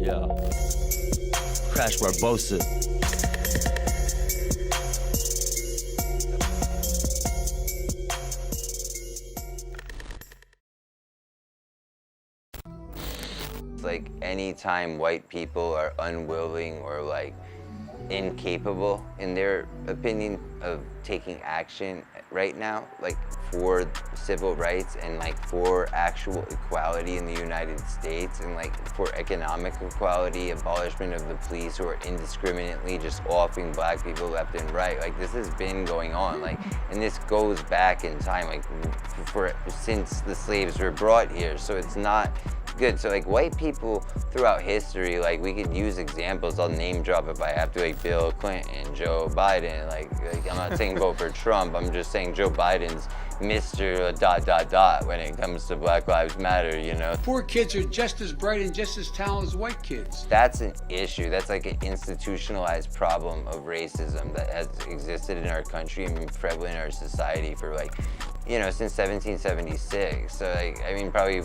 Yeah. Crash Barbosa. Like, anytime white people are unwilling or like incapable, in their opinion, of taking action right now, like for civil rights and like for actual equality in the United States and like for economic equality, abolishment of the police who are indiscriminately just offing black people left and right. Like, this has been going on, like, and this goes back in time, like since the slaves were brought here. So it's not good. So like, white people throughout history, like, we could use examples. I'll name drop if I have to, like Bill Clinton, Joe Biden. Like I'm not saying vote for Trump. I'm just saying Joe Biden's Mr. ... when it comes to Black Lives Matter, you know? Poor kids are just as bright and just as talented as white kids. That's an issue. That's like an institutionalized problem of racism that has existed in our country and been prevalent in our society for, like, you know, since 1776. So like, I mean, probably,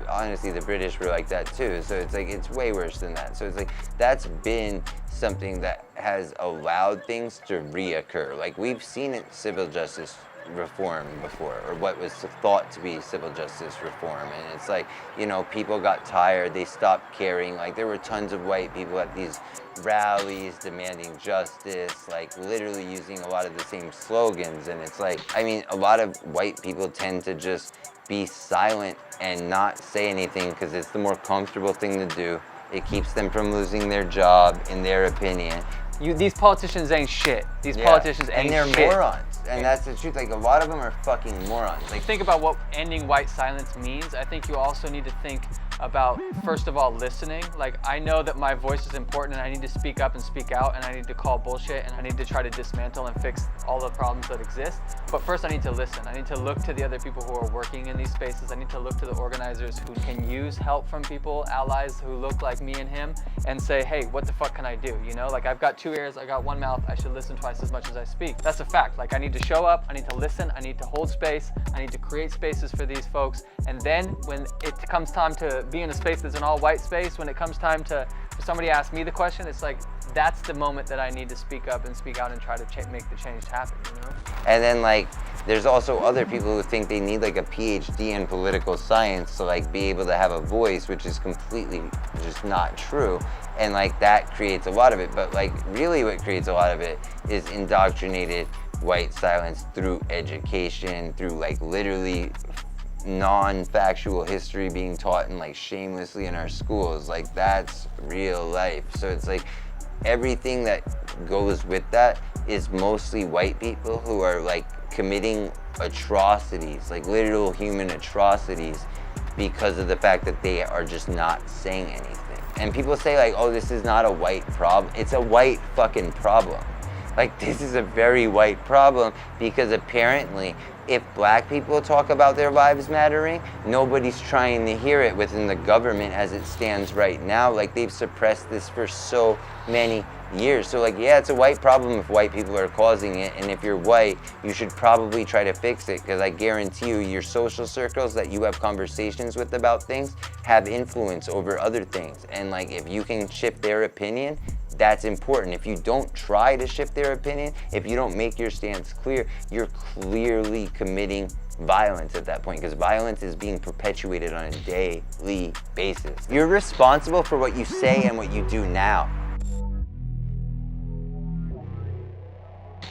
honestly, the British were like that too. So it's like, it's way worse than that. So it's like, that's been something that has allowed things to reoccur. Like, we've seen it, civil justice reform before, or what was thought to be civil justice reform, and it's like, you know, people got tired, they stopped caring. Like, there were tons of white people at these rallies demanding justice, like literally using a lot of the same slogans, and it's like, I mean, a lot of white people tend to just be silent and not say anything because it's the more comfortable thing to do. It keeps them from losing their job, in their opinion. These politicians ain't shit. These politicians ain't shit. And they're morons. And that's the truth. Like, a lot of them are fucking morons. Like, think about what ending white silence means. I think you also need to think about, first of all, listening. Like, I know that my voice is important and I need to speak up and speak out and I need to call bullshit and I need to try to dismantle and fix all the problems that exist. But first I need to listen. I need to look to the other people who are working in these spaces. I need to look to the organizers who can use help from people, allies who look like me and him, and say, hey, what the fuck can I do? You know, like, I've got 2 ears, I got 1 mouth, I should listen twice as much as I speak. That's a fact. Like, I need to show up, I need to listen, I need to hold space, I need to create spaces for these folks. And then when it comes time to be in a space that's an all white space, when it comes time for somebody to ask me the question, it's like, that's the moment that I need to speak up and speak out and try to make the change happen, you know? And then, like, there's also other people who think they need like a PhD in political science to like be able to have a voice, which is completely just not true. And like, that creates a lot of it. But like, really what creates a lot of it is indoctrinated white silence through education, through like literally non-factual history being taught and like shamelessly in our schools. Like, that's real life. So it's like, everything that goes with that is mostly white people who are like committing atrocities, like literal human atrocities, because of the fact that they are just not saying anything. And people say like, oh, this is not a white problem. It's a white fucking problem. Like, this is a very white problem, because apparently if black people talk about their lives mattering, nobody's trying to hear it within the government as it stands right now. Like, they've suppressed this for so many years. So like, yeah, it's a white problem if white people are causing it, and if you're white, you should probably try to fix it, because I guarantee you, your social circles that you have conversations with about things have influence over other things. And like, if you can shift their opinion, that's important. If you don't try to shift their opinion, if you don't make your stance clear, you're clearly committing violence at that point, because violence is being perpetuated on a daily basis. You're responsible for what you say and what you do now.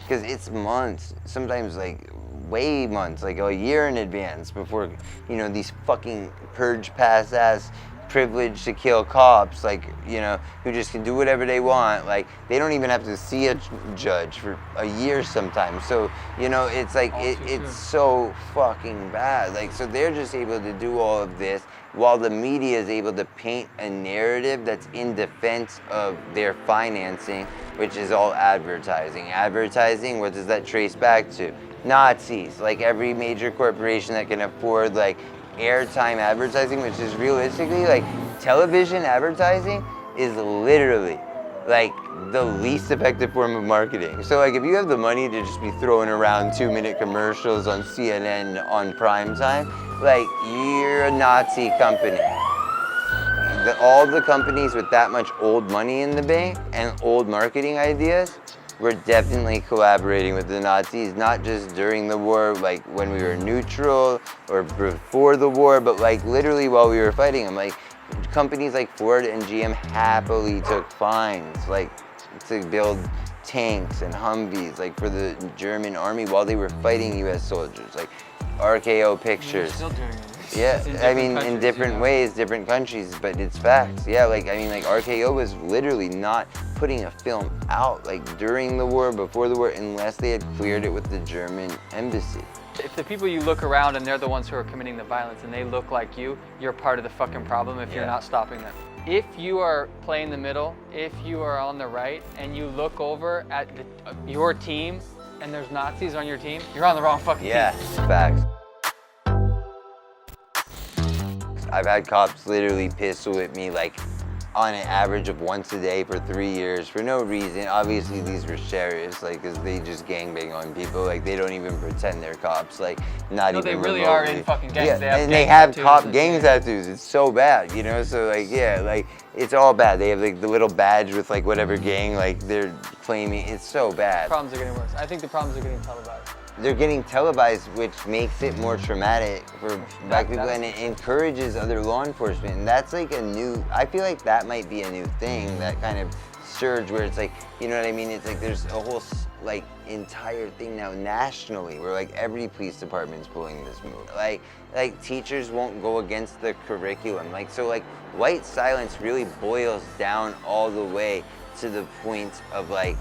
Because it's months, sometimes like way months, like a year in advance before, you know, these fucking purge pass ass privilege to kill cops, like, you know, who just can do whatever they want. Like, they don't even have to see a judge for a year sometimes. So, you know, it's like, it's so fucking bad. Like, so they're just able to do all of this while the media is able to paint a narrative that's in defense of their financing, which is all advertising. Advertising, what does that trace back to? Nazis. Like, every major corporation that can afford like airtime advertising, which is realistically like television advertising, is literally like the least effective form of marketing. So like, if you have the money to just be throwing around 2-minute commercials on CNN on prime time, like, you're a Nazi company. that all the companies with that much old money in the bank and old marketing ideas were definitely collaborating with the Nazis, not just during the war, like when we were neutral or before the war, but like literally while we were fighting them. Like companies like Ford and GM happily took fines, like to build tanks and Humvees, like for the German army while they were fighting US soldiers. Like RKO pictures. Still doing it. Yeah, I mean, in different you know? ways, different countries, but it's facts. Yeah, like, I mean, like, RKO was literally not putting a film out, like, during the war, before the war, unless they had cleared it with the German embassy. If the people you look around and they're the ones who are committing the violence and they look like you're part of the fucking problem if you're not stopping them. If you are playing the middle, if you are on the right, and you look over at your team and there's Nazis on your team, you're on the wrong fucking team. Yeah, facts. I've had cops literally pistol whip me like on an average of once a day for 3 years for no reason. Obviously these were sheriffs, like, cause they just gangbang on people. Like they don't even pretend they're cops, like not even they really remotely. are in fucking gangs. Yeah, They have cop gang tattoos. It's so bad, you know? So like, yeah, like it's all bad. They have like the little badge with like whatever gang, like they're claiming. It's so bad. Problems are getting worse. I think the problems are getting televised. They're getting televised, which makes it more traumatic for black people, and it encourages other law enforcement. And that's like a new, I feel like that might be a new thing, that kind of surge where it's like, you know what I mean? It's like there's a whole like entire thing now nationally where like every police department's pulling this move. Like teachers won't go against the curriculum. Like, so like white silence really boils down all the way to the point of like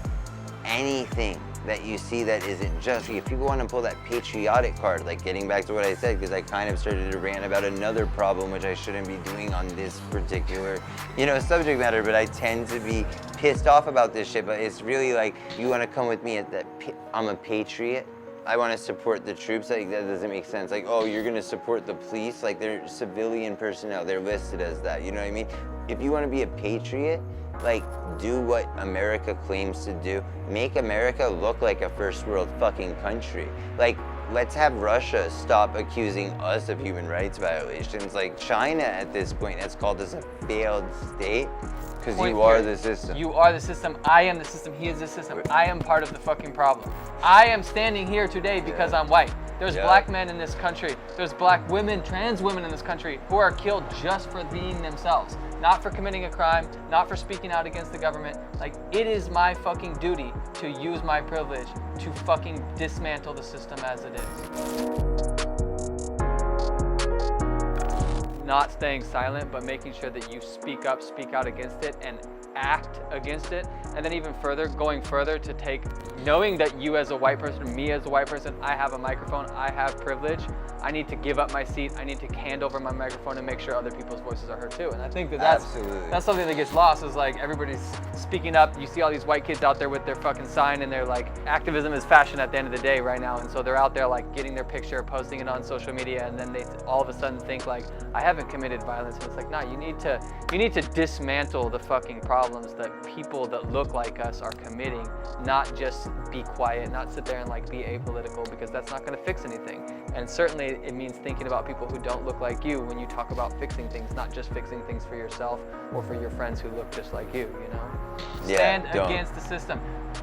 anything that you see that isn't just, if people want to pull that patriotic card, like getting back to what I said, because I kind of started to rant about another problem, which I shouldn't be doing on this particular, you know, subject matter, but I tend to be pissed off about this shit. But it's really like, you want to come with me at that, I'm a patriot. I want to support the troops. Like, that doesn't make sense. Like, oh, you're going to support the police? Like, they're civilian personnel. They're listed as that. You know what I mean? If you want to be a patriot, like, do what America claims to do. Make America look like a first world fucking country. Like, let's have Russia stop accusing us of human rights violations. Like, China at this point has called us a failed state because you are the system. You are the system. I am the system. He is the system. I am part of the fucking problem. I am standing here today because I'm white. There's black men in this country. There's black women, trans women in this country who are killed just for being themselves. Not for committing a crime, not for speaking out against the government. Like, it is my fucking duty to use my privilege to fucking dismantle the system as it is. Not staying silent, but making sure that you speak up, speak out against it, and act against it. And then even further, going further to take, knowing that you as a white person, me as a white person, I have a microphone, I have privilege, I need to give up my seat, I need to hand over my microphone and make sure other people's voices are heard too. And I think that that's something that gets lost, is like everybody's speaking up. You see all these white kids out there with their fucking sign, and they're like, activism is fashion at the end of the day right now. And so they're out there like getting their picture, posting it on social media, and then they all of a sudden think like, I haven't committed violence. And it's like, nah, you need to dismantle the fucking problems that people that look like us are committing, not just be quiet, not sit there and like be apolitical, because that's not gonna fix anything. And certainly it means thinking about people who don't look like you when you talk about fixing things, not just fixing things for yourself or for your friends who look just like you know? Stand against the system.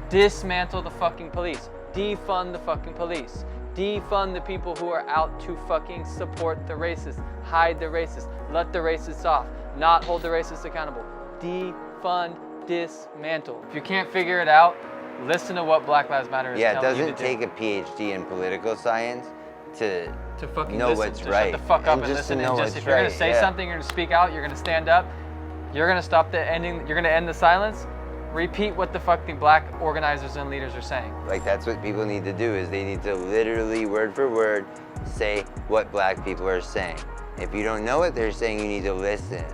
Dismantle the fucking police. Defund the fucking police. Defund the people who are out to fucking support the racists. Hide the racists. Let the racists off. Not hold the racists accountable. Defund, dismantle. If you can't figure it out, listen to what Black Lives Matter is telling you to do. Yeah, it doesn't take a PhD in political science to fucking know listen, what's to right. Shut the fuck up and listen. And just if you're gonna say something, you're gonna speak out, you're gonna stand up, you're gonna stop the ending, you're gonna end the silence. Repeat what the fuck the black organizers and leaders are saying. Like, that's what people need to do, is they need to literally word for word say what black people are saying. If you don't know what they're saying, you need to listen.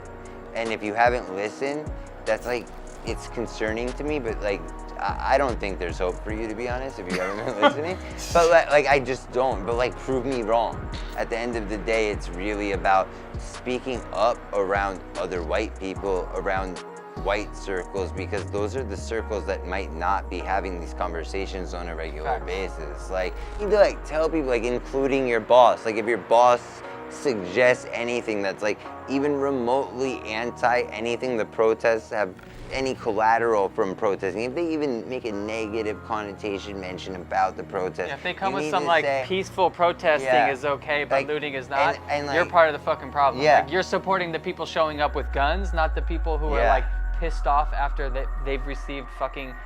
And if you haven't listened, that's like, it's concerning to me, but like, I don't think there's hope for you, to be honest, if you haven't been listening. But like, I just don't, but like, prove me wrong. At the end of the day, it's really about speaking up around other white people, around white circles, because those are the circles that might not be having these conversations on a regular basis. Like, you need to like tell people, like, including your boss. Like, if your boss suggest anything that's like even remotely anti anything the protests have any collateral from protesting, if they even make a negative connotation mention about the protest. Yeah, if they come you with need some to like say, peaceful protesting Yeah. is okay, but Like, looting is not, and, like, you're part of the fucking problem. Yeah. Like, you're supporting the people showing up with guns, not the people who are Yeah. like pissed off after they've received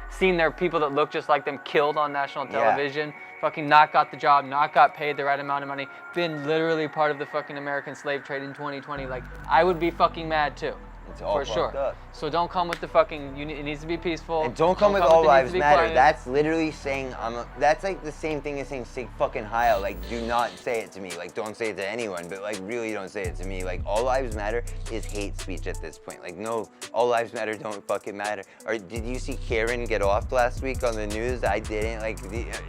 seen their people that look just like them killed on national television, fucking not got the job, not got paid the right amount of money, been literally part of the fucking American slave trade in 2020. Like, I would be fucking mad too. It's all for sure. fucked up. So don't come with the fucking, it needs to be peaceful. And don't come with the all needs lives to be matter. quiet. That's literally saying that's like the same thing as saying sig fucking heil. Like, do not say it to me. Like, don't say it to anyone, but like really don't say it to me. Like, all lives matter is hate speech at this point. Like, no, all lives matter don't fucking matter. Or did you see Karen get off last week on the news? I didn't. Like,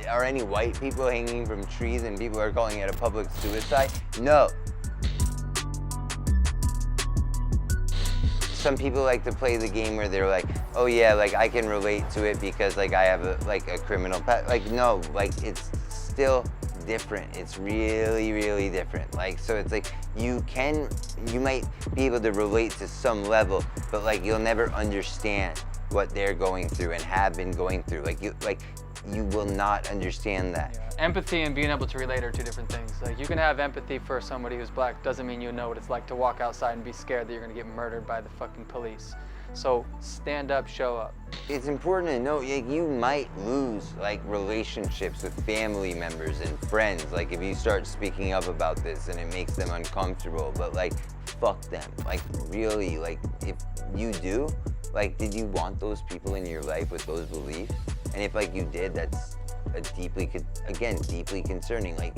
are any white people hanging from trees and people are calling it a public suicide? No. Some people like to play the game where they're like, oh yeah, like I can relate to it because like I have a criminal past. Like, no, like it's still different. It's really, really different. Like, so it's like you might be able to relate to some level, but like you'll never understand what they're going through and have been going through. You will not understand that. Yeah. Empathy and being able to relate are two different things. Like, you can have empathy for somebody who's black, doesn't mean you know what it's like to walk outside and be scared that you're gonna get murdered by the fucking police. So stand up, show up. It's important to know, like, you might lose like relationships with family members and friends, like if you start speaking up about this and it makes them uncomfortable, but like fuck them. Like, really, like if you do, like, did you want those people in your life with those beliefs? And if like you did, that's a deeply concerning. Like,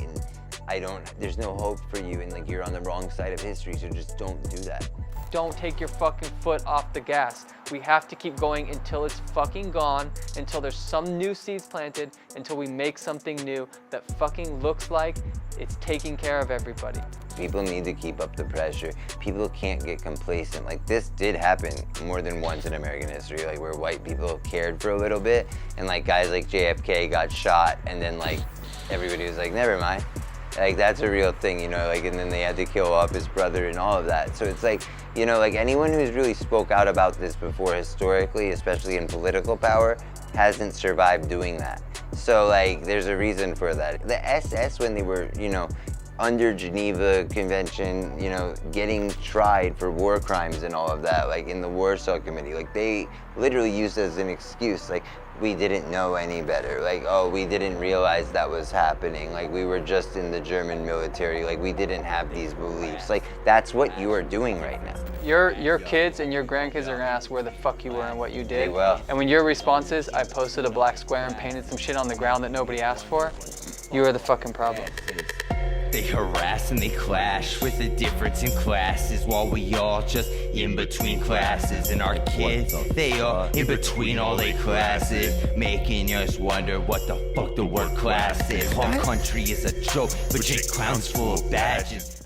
there's no hope for you, and like you're on the wrong side of history, so just don't do that. Don't take your fucking foot off the gas. We have to keep going until it's fucking gone, until there's some new seeds planted, until we make something new that fucking looks like it's taking care of everybody. People need to keep up the pressure. People can't get complacent. Like, this did happen more than once in American history, like where white people cared for a little bit, and like guys like JFK got shot, and then like everybody was like, never mind. Like, that's a real thing, you know, like, and then they had to kill off his brother and all of that. So it's like, you know, like anyone who's really spoke out about this before historically, especially in political power, hasn't survived doing that. So like, there's a reason for that. The SS, when they were, you know, under Geneva Convention, you know, getting tried for war crimes and all of that, like in the Warsaw Committee, like they literally used as an excuse, like, we didn't know any better. Like, oh, we didn't realize that was happening. Like, we were just in the German military. Like, we didn't have these beliefs. Like, that's what you are doing right now. Your kids and your grandkids are gonna ask where the fuck you were and what you did. They will. And when your response is, I posted a black square and painted some shit on the ground that nobody asked for, you are the fucking problem. They harass and they clash with the difference in classes, while we all just in between classes. And our kids, they are in between all they classes, making us wonder what the fuck the word class is. Whole country is a joke, legit clowns full of badges.